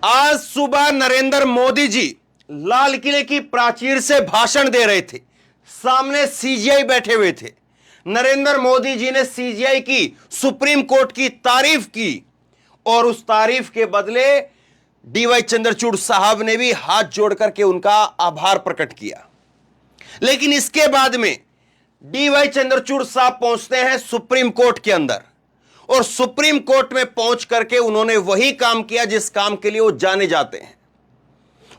आज सुबह नरेंद्र मोदी जी लाल किले की प्राचीर से भाषण दे रहे थे। सामने सीजीआई बैठे हुए थे। नरेंद्र मोदी जी ने सीजीआई की सुप्रीम कोर्ट की तारीफ की और उस तारीफ के बदले डीवाई चंद्रचूड़ साहब ने भी हाथ जोड़ करके उनका आभार प्रकट किया। लेकिन इसके बाद में डीवाई चंद्रचूड़ साहब पहुंचते हैं सुप्रीम कोर्ट के अंदर और सुप्रीम कोर्ट में पहुंच करके उन्होंने वही काम किया जिस काम के लिए वो जाने जाते हैं।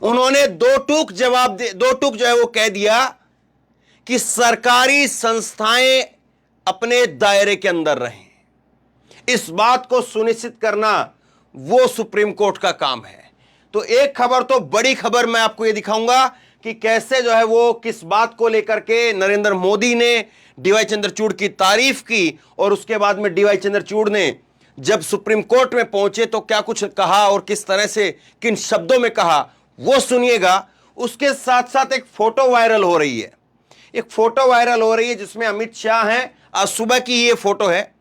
उन्होंने दो टूक जो है वो कह दिया कि सरकारी संस्थाएं अपने दायरे के अंदर रहें। इस बात को सुनिश्चित करना वो सुप्रीम कोर्ट का काम है। तो एक खबर तो बड़ी खबर मैं आपको ये दिखाऊंगा कि कैसे जो है वो किस बात को लेकर के नरेंद्र मोदी ने डीवाई चंद्रचूड़ की तारीफ की और उसके बाद में डीवाई चंद्रचूड़ ने जब सुप्रीम कोर्ट में पहुंचे तो क्या कुछ कहा और किस तरह से किन शब्दों में कहा वो सुनिएगा। उसके साथ साथ एक फोटो वायरल हो रही है। एक फोटो वायरल हो रही है जिसमें अमित शाह हैं। आज सुबह की ये फोटो है,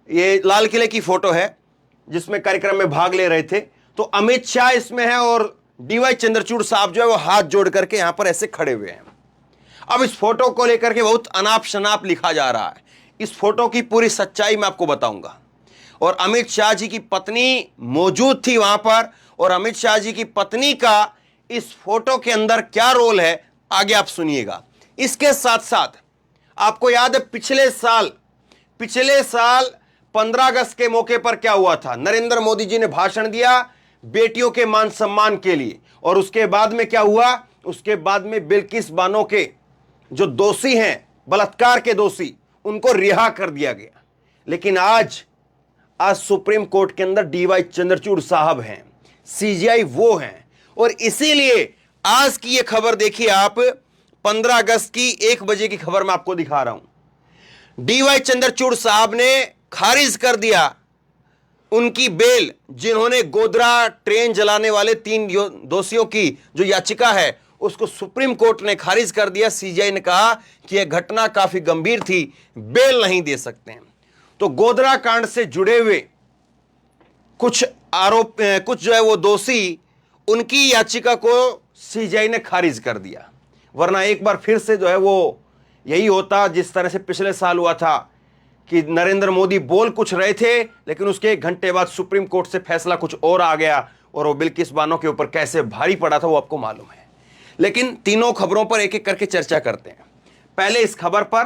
ये लाल किले की फोटो है जिसमें कार्यक्रम में भाग ले रहे थे। तो अमित शाह इसमें है और डीवाई चंद्रचूड़ साहब जो है वो हाथ जोड़ करके यहां पर ऐसे खड़े हुए हैं। अब इस फोटो को लेकर के बहुत अनाप शनाप लिखा जा रहा है। इस फोटो की पूरी सच्चाई मैं आपको बताऊंगा। और अमित शाह जी की पत्नी मौजूद थी वहां पर और अमित शाह जी की पत्नी का इस फोटो के अंदर क्या रोल है आगे आप सुनिएगा। इसके साथ साथ आपको याद है पिछले साल 15 अगस्त के मौके पर क्या हुआ था। नरेंद्र मोदी जी ने भाषण दिया बेटियों के मान सम्मान के लिए और उसके बाद में क्या हुआ, उसके बाद में बिल्किस बानो के जो दोषी हैं, बलात्कार के दोषी, उनको रिहा कर दिया गया। लेकिन आज सुप्रीम कोर्ट के अंदर डीवाई चंद्रचूड़ साहब हैं, सीजीआई वो हैं। और इसीलिए आज की ये खबर देखिए आप, 15 अगस्त की 1 बजे की खबर मैं आपको दिखा रहा हूं। डीवाई चंद्रचूड़ साहब ने खारिज कर दिया उनकी बेल, जिन्होंने गोधरा ट्रेन जलाने वाले 3 दोषियों की जो याचिका है उसको सुप्रीम कोर्ट ने खारिज कर दिया। सीजीआई ने कहा कि यह घटना काफी गंभीर थी, बेल नहीं दे सकते हैं। तो गोधरा कांड से जुड़े हुए कुछ जो है वो दोषी, उनकी याचिका को सीजीआई ने खारिज कर दिया। वरना एक बार फिर से जो है वो यही होता जिस तरह से पिछले साल हुआ था कि नरेंद्र मोदी बोल कुछ रहे थे लेकिन उसके 1 घंटे बाद सुप्रीम कोर्ट से फैसला कुछ और आ गया और वो बिल्किस बानो के ऊपर कैसे भारी पड़ा था वो आपको मालूम है। लेकिन तीनों खबरों पर एक एक करके चर्चा करते हैं। पहले इस खबर पर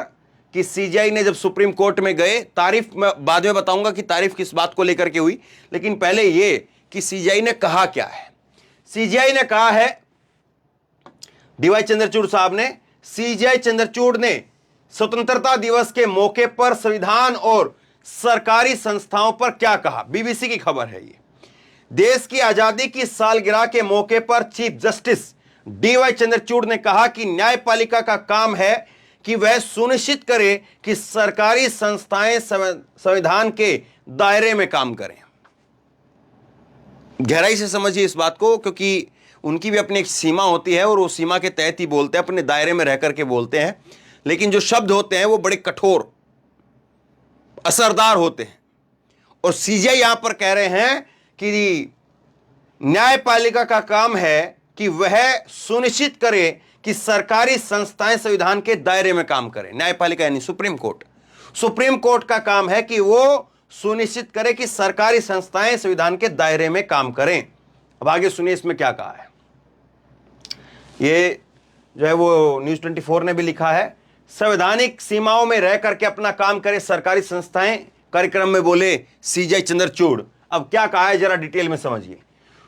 कि सीजीआई ने जब सुप्रीम कोर्ट में गए, तारीफ मैं बाद में बताऊंगा कि तारीफ किस बात को लेकर के हुई, लेकिन पहले ये कि सीजीआई ने कहा क्या है। सीजीआई ने कहा है, डीवाई चंद्रचूड़ साहब ने, सीजीआई चंद्रचूड़ ने स्वतंत्रता दिवस के मौके पर संविधान और सरकारी संस्थाओं पर क्या कहा। बीबीसी की खबर है ये। देश की आजादी की सालगिरह के मौके पर चीफ जस्टिस डीवाई चंद्रचूड़ ने कहा कि न्यायपालिका का काम है कि वह सुनिश्चित करे कि सरकारी संस्थाएं संविधान के दायरे में काम करें। गहराई से समझिए इस बात को, क्योंकि उनकी भी अपनी एक सीमा होती है और वो सीमा के तहत ही बोलते हैं, अपने दायरे में रह करके बोलते हैं। लेकिन जो शब्द होते हैं वो बड़े कठोर असरदार होते हैं। और सीजीआई यहां पर कह रहे हैं कि न्यायपालिका का काम है कि वह सुनिश्चित करे कि सरकारी संस्थाएं संविधान के दायरे में काम करें। न्यायपालिका यानी सुप्रीम कोर्ट का काम है कि वो सुनिश्चित करे कि सरकारी संस्थाएं संविधान के दायरे में काम करें। अब आगे सुनिए इसमें क्या कहा है। ये जो है वो न्यूज़ 24 ने भी लिखा है, संवैधानिक सीमाओं में रह करके अपना काम करे सरकारी संस्थाएं, कार्यक्रम में बोले सीजीआई चंद्रचूड़। अब क्या कहा है जरा डिटेल में समझिए।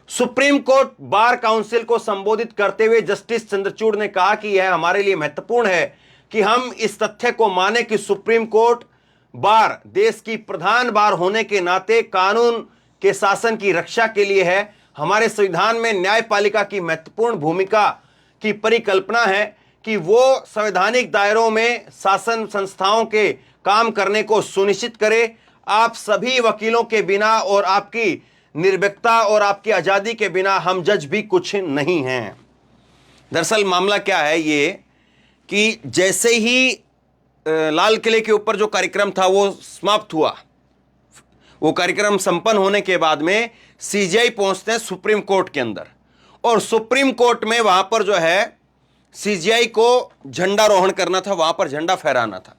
सुप्रीम कोर्ट बार काउंसिल को संबोधित करते हुए जस्टिस चंद्रचूड़ ने कहा कि यह हमारे लिए महत्वपूर्ण है कि हम इस तथ्य को माने कि सुप्रीम कोर्ट बार देश की प्रधान बार होने के नाते कानून के शासन की रक्षा के लिए है। हमारे संविधान में न्यायपालिका की महत्वपूर्ण भूमिका की परिकल्पना है कि वो संवैधानिक दायरों में शासन संस्थाओं के काम करने को सुनिश्चित करे। आप सभी वकीलों के बिना और आपकी निर्भीकता और आपकी आजादी के बिना हम जज भी कुछ नहीं हैं। दरअसल मामला क्या है ये कि जैसे ही लाल किले के ऊपर जो कार्यक्रम था वो समाप्त हुआ, वो कार्यक्रम संपन्न होने के बाद में सीजीआई पहुंचते हैं सुप्रीम कोर्ट के अंदर, और सुप्रीम कोर्ट में वहां पर जो है सीजीआई को झंडारोहण करना था, वहां पर झंडा फहराना था।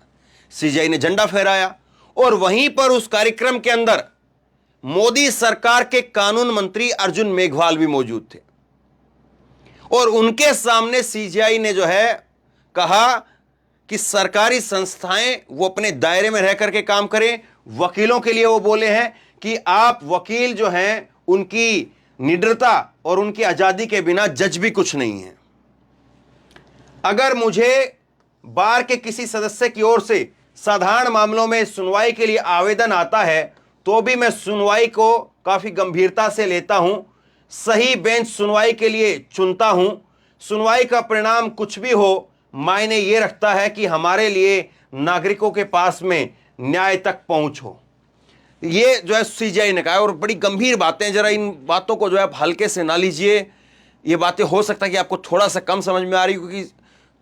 सीजीआई ने झंडा फहराया, और वहीं पर उस कार्यक्रम के अंदर मोदी सरकार के कानून मंत्री अर्जुन मेघवाल भी मौजूद थे, और उनके सामने सीजीआई ने जो है कहा कि सरकारी संस्थाएं वो अपने दायरे में रह करके काम करें। वकीलों के लिए वो बोले हैं कि आप वकील जो हैं उनकी निडरता और उनकी आजादी के बिना जज भी कुछ नहीं है। अगर मुझे बार के किसी सदस्य की ओर से साधारण मामलों में सुनवाई के लिए आवेदन आता है तो भी मैं सुनवाई को काफी गंभीरता से लेता हूं, सही बेंच सुनवाई के लिए चुनता हूं। सुनवाई का परिणाम कुछ भी हो, मायने यह रखता है कि हमारे लिए नागरिकों के पास में न्याय तक पहुंच हो। ये जो है सीजीआई ने कहा, और बड़ी गंभीर बातें, जरा इन बातों को जो है आप हल्के से ना लीजिए। ये बातें हो सकता है कि आपको थोड़ा सा कम समझ में आ रही, क्योंकि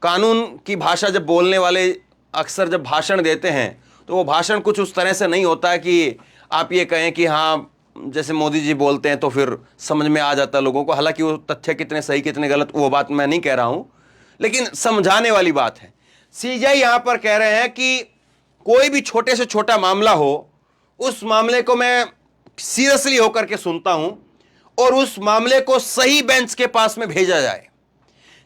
कानून की भाषा जब बोलने वाले अक्सर जब भाषण देते हैं तो वो भाषण कुछ उस तरह से नहीं होता है कि आप ये कहें कि हाँ जैसे मोदी जी बोलते हैं तो फिर समझ में आ जाता है लोगों को। हालांकि वो तथ्य कितने सही कितने गलत वो बात मैं नहीं कह रहा हूं, लेकिन समझाने वाली बात है। सीजीआई यहां पर कह रहे हैं कि कोई भी छोटे से छोटा मामला हो, उस मामले को मैं सीरियसली होकर के सुनता हूं, और उस मामले को सही बेंच के पास में भेजा जाए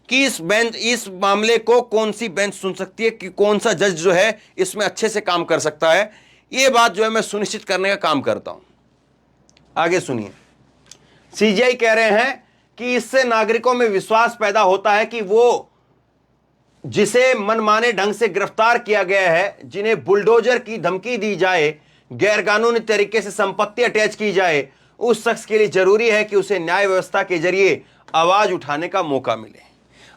कि इस मामले को कौन सी बेंच सुन सकती है, कि कौन सा जज जो है इसमें अच्छे से काम कर सकता है। यह बात जो है मैं सुनिश्चित करने का काम करता हूं। आगे सुनिए, सीजीआई कह रहे हैं कि इससे नागरिकों में विश्वास पैदा होता है कि वो जिसे मनमाने ढंग से गिरफ्तार किया गया है, जिन्हें बुलडोजर की धमकी दी जाए, गैरकानूनी तरीके से संपत्ति अटैच की जाए, उस शख्स के लिए जरूरी है कि उसे न्याय व्यवस्था के जरिए आवाज उठाने का मौका मिले।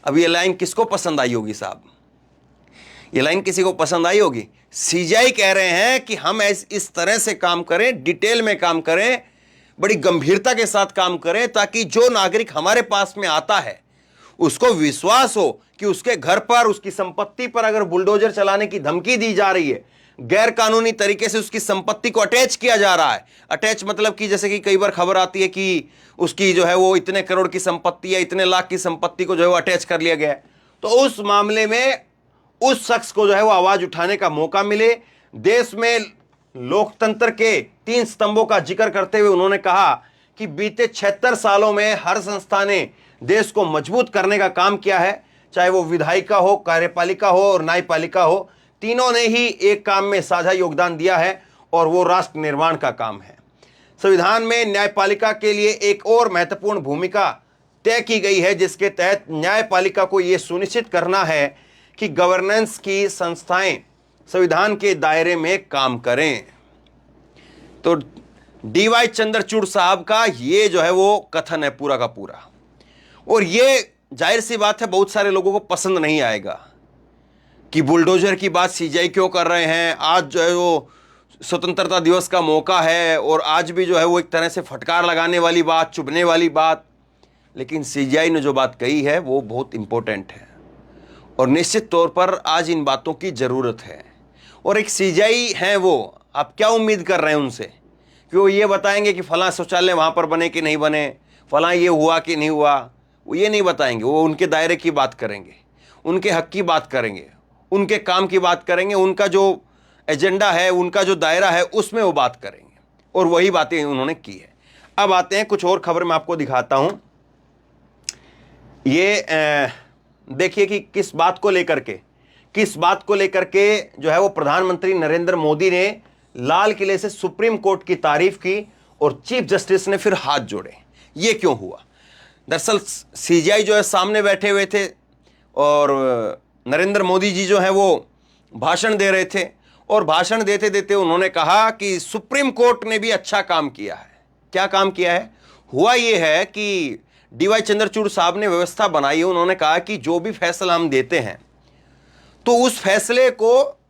अब ये लाइन किसको पसंद आई होगी साहब? ये लाइन किसी को पसंद आई होगी? सीजीआई कह रहे हैं कि हम इस तरह से काम करें, डिटेल में काम करें, बड़ी गंभीरता के साथ काम करें, ताकि जो नागरिक हमारे पास में आता है उसको विश्वास हो कि उसके घर पर, उसकी संपत्ति पर अगर बुलडोजर चलाने की धमकी दी जा रही है, गैर कानूनी तरीके से उसकी संपत्ति को अटैच किया जा रहा है। अटैच मतलब कि जैसे कि कई बार खबर आती है कि उसकी जो है वो इतने करोड़ की संपत्ति या इतने लाख की संपत्ति को जो है वो अटैच कर लिया गया है, तो उस मामले में उस शख्स को जो है वो आवाज उठाने का मौका मिले। देश में लोकतंत्र के 3 स्तंभों का जिक्र करते हुए उन्होंने कहा कि बीते 76 सालों में हर संस्था ने देश को मजबूत करने का काम किया है, चाहे वो विधायिका हो, कार्यपालिका हो और न्यायपालिका हो, तीनों ने ही एक काम में साझा योगदान दिया है, और वो राष्ट्र निर्माण का काम है। संविधान में न्यायपालिका के लिए एक और महत्वपूर्ण भूमिका तय की गई है, जिसके तहत न्यायपालिका को यह सुनिश्चित करना है कि गवर्नेंस की संस्थाएं संविधान के दायरे में काम करें। तो डीवाई चंद्रचूड़ साहब का ये जो है वो कथन है पूरा का पूरा, और ये जाहिर सी बात है बहुत सारे लोगों को पसंद नहीं आएगा कि बुलडोजर की बात सीजीआई क्यों कर रहे हैं। आज जो है वो स्वतंत्रता दिवस का मौका है, और आज भी जो है वो एक तरह से फटकार लगाने वाली बात, चुभने वाली बात, लेकिन सीजीआई ने जो बात कही है वो बहुत इंपॉर्टेंट है, और निश्चित तौर पर आज इन बातों की ज़रूरत है। और एक सीजीआई हैं वो, आप क्या उम्मीद कर रहे हैं उनसे कि वो ये बताएंगे कि फलां शौचालय वहाँ पर बने कि नहीं बने, फलां ये हुआ कि नहीं हुआ? वो ये नहीं बताएंगे। वो उनके दायरे की बात करेंगे, उनके हक की बात करेंगे, उनके काम की बात करेंगे, उनका जो एजेंडा है, उनका जो दायरा है उसमें वो बात करेंगे, और वही बातें उन्होंने की है। अब आते हैं कुछ और खबर मैं आपको दिखाता हूं। ये देखिए कि किस बात को लेकर के जो है वो प्रधानमंत्री नरेंद्र मोदी ने लाल किले से सुप्रीम कोर्ट की तारीफ की, और चीफ जस्टिस ने फिर हाथ जोड़े। ये क्यों हुआ? दरअसल सीजीआई जो है सामने बैठे हुए थे, और नरेंद्र मोदी जी जो है वो भाषण दे रहे थे, और भाषण देते देते उन्होंने कहा कि सुप्रीम कोर्ट ने भी अच्छा काम किया है। क्या काम किया है? हुआ ये है कि डीवाई चंद्रचूड़ साहब ने व्यवस्था बनाई है। उन्होंने कहा कि जो भी फैसला हम देते हैं तो उस फैसले को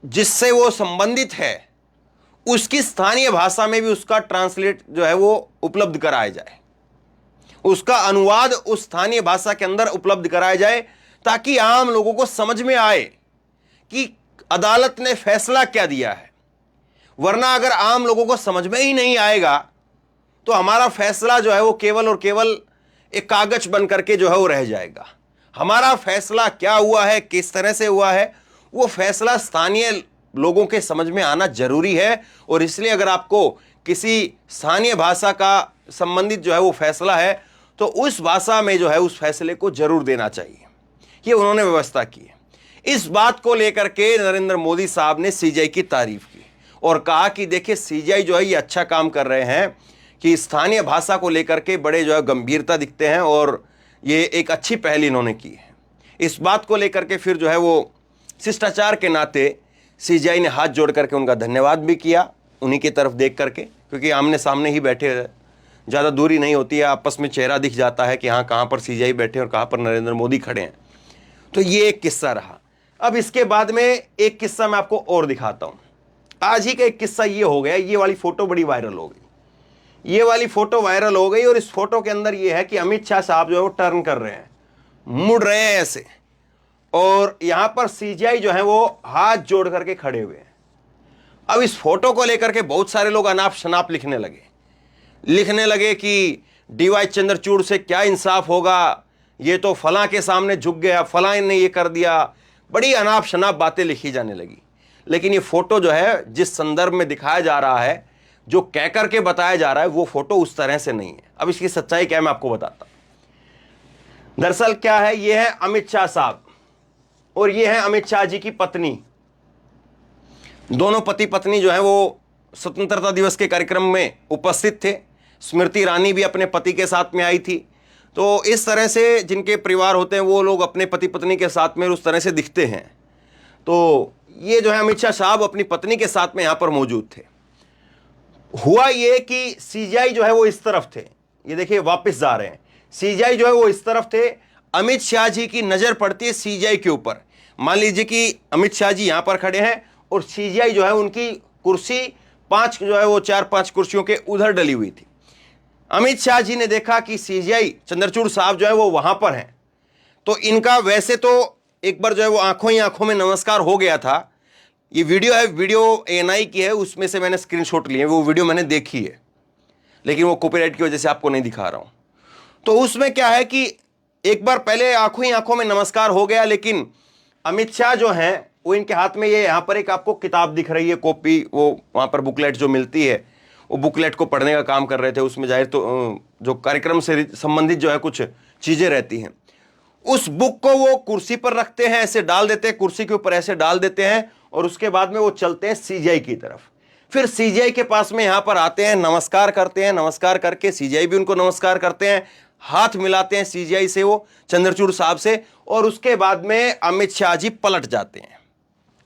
जिससे वो संबंधित है उसकी स्थानीय भाषा में भी उसका ट्रांसलेट जो है वो उपलब्ध कराया जाए, उसका अनुवाद उस स्थानीय भाषा के अंदर उपलब्ध कराया जाए, ताकि आम लोगों को समझ में आए कि अदालत ने फैसला क्या दिया है। वरना अगर आम लोगों को समझ में ही नहीं आएगा तो हमारा फैसला जो है वो केवल और केवल एक कागज बन करके जो है वो रह जाएगा। हमारा फैसला क्या हुआ है, किस तरह से हुआ है, वो फैसला स्थानीय लोगों के समझ में आना जरूरी है। और इसलिए अगर आपको किसी स्थानीय भाषा का संबंधित जो है वो फैसला है तो उस भाषा में जो है उस फैसले को जरूर देना चाहिए। ये उन्होंने व्यवस्था की है। इस बात को लेकर के नरेंद्र मोदी साहब ने सीजीआई की तारीफ की और कहा कि देखिए सीजीआई जो है ये अच्छा काम कर रहे हैं कि स्थानीय भाषा को लेकर के बड़े जो है गंभीरता दिखते हैं और ये एक अच्छी पहल इन्होंने की है। इस बात को लेकर के फिर जो है वो शिष्टाचार के नाते सीजीआई ने हाथ जोड़ करके उनका धन्यवाद भी किया उन्हीं की तरफ देख करके, क्योंकि आमने सामने ही बैठे, ज़्यादा दूरी नहीं होती है, आपस में चेहरा दिख जाता है कि हाँ कहाँ पर सीजीआई बैठे और कहाँ पर नरेंद्र मोदी खड़े हैं। तो ये एक किस्सा रहा। अब इसके बाद में एक किस्सा मैं आपको और दिखाता हूँ। आज ही का एक किस्सा ये हो गया, ये वाली फोटो बड़ी वायरल हो गई। ये वाली फोटो वायरल हो गई और इस फोटो के अंदर ये है कि अमित शाह साहब जो है वो टर्न कर रहे हैं, मुड़ रहे हैं ऐसे, और यहां पर सीजीआई जो है वो हाथ जोड़ करके खड़े हुए हैं। अब इस फोटो को लेकर के बहुत सारे लोग अनाप शनाप लिखने लगे कि डीवाई चंद्रचूड़ से क्या इंसाफ होगा, ये तो फलां के सामने झुक गया, फलां ने ये कर दिया, बड़ी अनाप शनाप बातें लिखी जाने लगी। लेकिन ये फोटो जो है जिस संदर्भ में दिखाया जा रहा है, जो कह करके बताया जा रहा है, वो फोटो उस तरह से नहीं है। अब इसकी सच्चाई क्या है मैं आपको बताता हूं। दरअसल क्या है, ये है अमित शाह साहब और ये है अमित शाह जी की पत्नी। दोनों पति पत्नी जो है वो स्वतंत्रता दिवस के कार्यक्रम में उपस्थित थे। स्मृति ईरानी भी अपने पति के साथ में आई थी। तो इस तरह से जिनके परिवार होते हैं वो लोग अपने पति पत्नी के साथ में उस तरह से दिखते हैं। तो ये जो है अमित शाह साहब अपनी पत्नी के साथ में यहाँ पर मौजूद थे। हुआ ये कि सीजीआई जो है वो इस तरफ थे, ये देखिए वापस जा रहे हैं। सीजीआई जो है वो इस तरफ थे, अमित शाह जी की नज़र पड़ती है सीजीआई के ऊपर। मान लीजिए कि अमित शाह जी यहाँ पर खड़े हैं और सीजीआई जो है उनकी कुर्सी 5 जो है वो 4-5 कुर्सियों के उधर डली हुई थी। अमित शाह जी ने देखा कि सीजीआई चंद्रचूड़ साहब जो है वो वहां पर हैं, तो इनका वैसे तो एक बार जो है वो आंखों ही आंखों में नमस्कार हो गया था। ये वीडियो है, वीडियो एएनआई की है, उसमें से मैंने स्क्रीनशॉट लिए, वो वीडियो मैंने देखी है, लेकिन वो कॉपीराइट की वजह से आपको नहीं दिखा रहा हूं। तो उसमें क्या है कि एक बार पहले आंखों ही आंखों में नमस्कार हो गया, लेकिन अमित शाह जो हैं वो इनके हाथ में ये यहाँ पर एक आपको किताब दिख रही है, कॉपी, वो वहाँ पर बुकलेट जो मिलती है, वो बुकलेट को पढ़ने का काम कर रहे थे। उसमें जाहिर तो जो कार्यक्रम से संबंधित जो है कुछ चीज़ें रहती हैं, उस बुक को वो कुर्सी पर रखते हैं, ऐसे डाल देते हैं, कुर्सी के ऊपर ऐसे डाल देते हैं और उसके बाद में वो चलते हैं सीजीआई की तरफ। फिर सीजीआई के पास में यहाँ पर आते हैं, नमस्कार करते हैं, नमस्कार करके सीजीआई भी उनको नमस्कार करते हैं, हाथ मिलाते हैं सीजीआई से वो चंद्रचूड़ साहब से, और उसके बाद में अमित शाह जी पलट जाते हैं,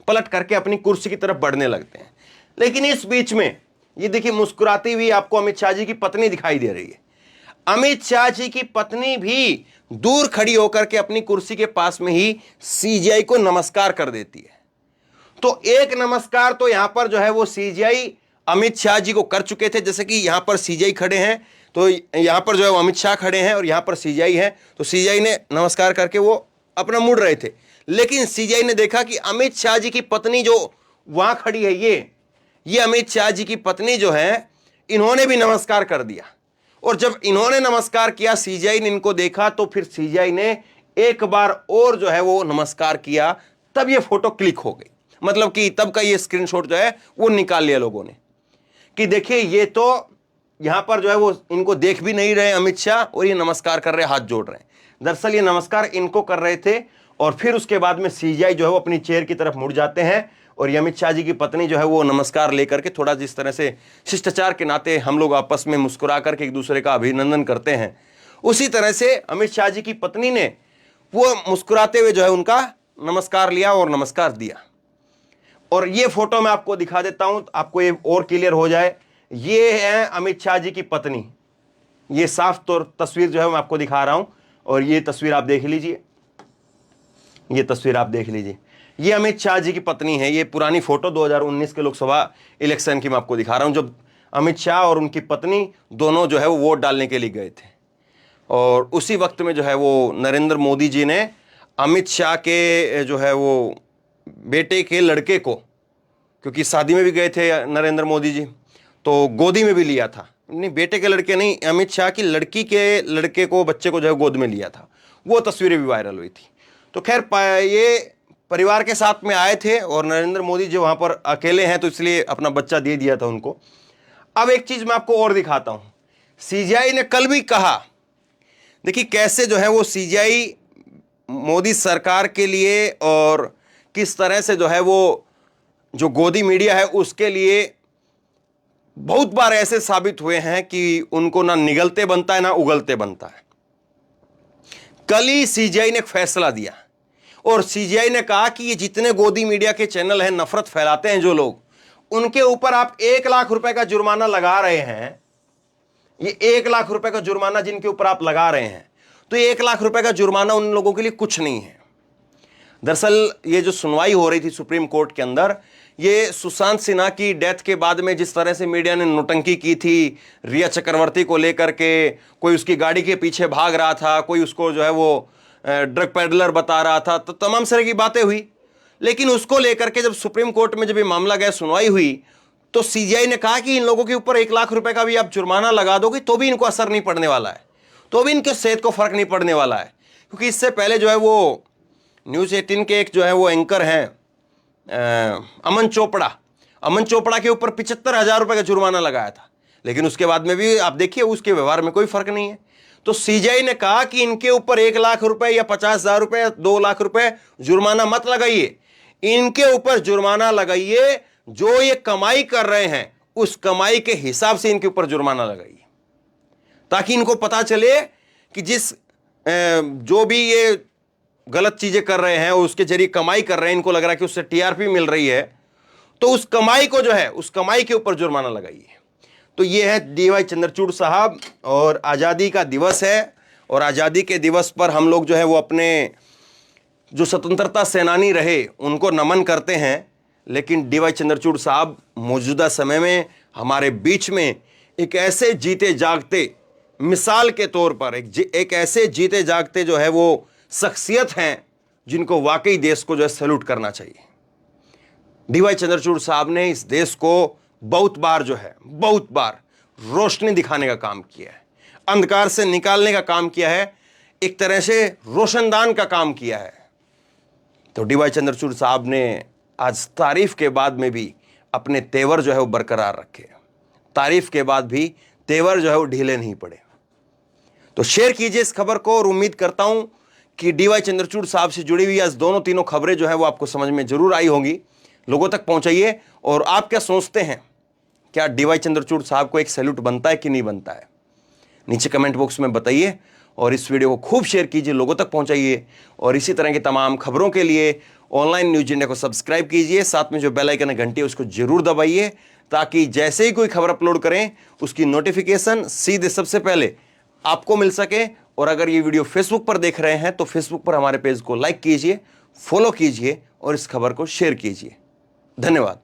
पलट करके अपनी कुर्सी की तरफ बढ़ने लगते हैं। लेकिन इस बीच में ये देखिए मुस्कुराती हुई आपको अमित शाह जी की पत्नी दिखाई दे रही है। अमित शाह जी की पत्नी भी दूर खड़ी होकर के अपनी कुर्सी के पास में ही सीजीआई को नमस्कार कर देती है। तो एक नमस्कार तो यहां पर जो है वो सीजीआई अमित शाह जी को कर चुके थे, जैसे कि यहां पर सीजीआई खड़े हैं, तो यहां पर जो है वो अमित शाह खड़े हैं और यहां पर सीजीआई है, तो सीजीआई ने नमस्कार करके वो अपना मुड़ रहे थे। लेकिन सीजीआई ने देखा कि अमित शाह जी की पत्नी जो वहां खड़ी है, ये अमित शाह जी की पत्नी जो है, इन्होंने भी नमस्कार कर दिया। और जब इन्होंने नमस्कार किया, सीजीआई ने इनको देखा, तो फिर सीजीआई ने एक बार और जो है वो नमस्कार किया, तब ये फोटो क्लिक हो गई। मतलब कि तब का ये स्क्रीनशॉट जो है वो निकाल लिया लोगों ने कि देखिए ये तो यहां पर जो है वो इनको देख भी नहीं रहे अमित शाह, और ये नमस्कार कर रहे, हाथ जोड़ रहे हैं। दरअसल ये नमस्कार इनको कर रहे थे, और फिर उसके बाद में सीजीआई जो है वो अपनी चेयर की तरफ मुड़ जाते हैं, और ये अमित शाह जी की पत्नी जो है वो नमस्कार लेकर के, थोड़ा जिस तरह से शिष्टाचार के नाते हम लोग आपस में मुस्कुरा करके एक दूसरे का अभिनंदन करते हैं, उसी तरह से अमित शाह जी की पत्नी ने वो मुस्कुराते हुए जो है उनका नमस्कार लिया और नमस्कार दिया। और ये फोटो मैं आपको दिखा देता हूं, आपको ये और क्लियर हो जाए। ये है अमित शाह जी की पत्नी, ये साफ तौर तस्वीर जो है मैं आपको दिखा रहा हूं, और ये तस्वीर आप देख लीजिए, ये तस्वीर आप देख लीजिए, ये अमित शाह जी की पत्नी है। ये पुरानी फोटो 2019 के लोकसभा इलेक्शन की मैं आपको दिखा रहा हूं, जब अमित शाह और उनकी पत्नी दोनों जो है वो वोट डालने के लिए गए थे। और उसी वक्त में जो है वो नरेंद्र मोदी जी ने अमित शाह के जो है वो बेटे के लड़के को, क्योंकि शादी में भी गए थे नरेंद्र मोदी जी, तो गोदी में भी लिया था, नहीं बेटे के लड़के नहीं, अमित शाह की लड़की के लड़के को, बच्चे को जो है गोद में लिया था, वो तस्वीरें भी वायरल हुई थी। तो खैर ये परिवार के साथ में आए थे और नरेंद्र मोदी जी वहाँ पर अकेले हैं तो इसलिए अपना बच्चा दे दिया था उनको। अब एक चीज़ मैं आपको और दिखाता हूँ, सीजीआई ने कल भी कहा, देखिए कैसे जो है वो सीजीआई मोदी सरकार के लिए और किस तरह से जो है वो जो गोदी मीडिया है उसके लिए बहुत बार ऐसे साबित हुए हैं कि उनको ना निगलते बनता है ना उगलते बनता है। कल ही सीजीआई ने एक फैसला दिया और सीजीआई ने कहा कि ये जितने गोदी मीडिया के चैनल हैं, नफरत फैलाते हैं जो लोग, उनके ऊपर आप 1 लाख रुपए का जुर्माना लगा रहे हैं। ये 1 लाख रुपए का जुर्माना जिनके ऊपर आप लगा रहे हैं, तो ये 1 लाख रुपए का जुर्माना उन लोगों के लिए कुछ नहीं है। दरअसल ये जो सुनवाई हो रही थी सुप्रीम कोर्ट के अंदर, ये सुशांत सिन्हा की डेथ के बाद में जिस तरह से मीडिया ने नोटंकी की थी रिया चक्रवर्ती को लेकर के, कोई उसकी गाड़ी के पीछे भाग रहा था, कोई उसको जो है वो ड्रग पेडलर बता रहा था, तो तमाम तरह की बातें हुई। लेकिन उसको लेकर के जब सुप्रीम कोर्ट में जब ये मामला गया, सुनवाई हुई, तो सीजीआई ने कहा कि इन लोगों के ऊपर 1 लाख रुपए का भी आप जुर्माना लगा दोगे तो भी इनको असर नहीं पड़ने वाला है, तो भी इनके सेहत को फर्क नहीं पड़ने वाला है। क्योंकि इससे पहले जो है वो न्यूज़ 18 के एक जो है वो एंकर हैं अमन चोपड़ा के ऊपर 75,000 रुपए का जुर्माना लगाया था, लेकिन उसके बाद में भी आप देखिए उसके व्यवहार में कोई फर्क नहीं है। तो सीजीआई ने कहा कि इनके ऊपर 1 लाख रुपए या 50,000 रुपए या 2 लाख रुपए जुर्माना मत लगाइए, इनके ऊपर जुर्माना लगाइए जो ये कमाई कर रहे हैं उस कमाई के हिसाब से इनके ऊपर जुर्माना लगाइए, ताकि इनको पता चले कि जिस जो भी ये गलत चीजें कर रहे हैं उसके जरिए कमाई कर रहे हैं, इनको लग रहा है कि उससे टीआरपी मिल रही है, तो उस कमाई को जो है उस कमाई के ऊपर जुर्माना लगाइए। तो ये है डीवाई चंद्रचूड़ साहब, और आज़ादी का दिवस है और आज़ादी के दिवस पर हम लोग जो है वो अपने जो स्वतंत्रता सेनानी रहे उनको नमन करते हैं। लेकिन डीवाई चंद्रचूड़ साहब मौजूदा समय में हमारे बीच में एक ऐसे जीते जागते मिसाल के तौर पर एक ऐसे जीते जागते जो है वो शख्सियत हैं जिनको वाकई देश को जो है सैल्यूट करना चाहिए। डीवाई चंद्रचूड़ साहब ने इस देश को बहुत बार रोशनी दिखाने का काम किया है, अंधकार से निकालने का काम किया है, एक तरह से रोशनदान का काम किया है। तो डीवाई चंद्रचूड़ साहब ने आज तारीफ के बाद में भी अपने तेवर जो है वो बरकरार रखे, तारीफ के बाद भी तेवर जो है वो ढीले नहीं पड़े। तो शेयर कीजिए इस खबर को और उम्मीद करता हूं कि डीवाई चंद्रचूड़ साहब से जुड़ी हुई आज दोनों तीनों खबरें जो है वो आपको समझ में जरूर आई होंगी। लोगों तक पहुंचाइए। और आप क्या सोचते हैं, क्या डीवाई चंद्रचूड़ साहब को एक सैल्यूट बनता है कि नहीं बनता है, नीचे कमेंट बॉक्स में बताइए। और इस वीडियो को खूब शेयर कीजिए, लोगों तक पहुंचाइए। और इसी तरह की तमाम खबरों के लिए ऑनलाइन न्यूज़ इंडिया को सब्सक्राइब कीजिए, साथ में जो बेल आइकन है घंटी उसको जरूर दबाइए, ताकि जैसे ही कोई खबर अपलोड करें उसकी नोटिफिकेशन सीधे सबसे पहले आपको मिल सके। और अगर ये वीडियो फेसबुक पर देख रहे हैं तो फेसबुक पर हमारे पेज को लाइक कीजिए, फॉलो कीजिए और इस खबर को शेयर कीजिए। धन्यवाद।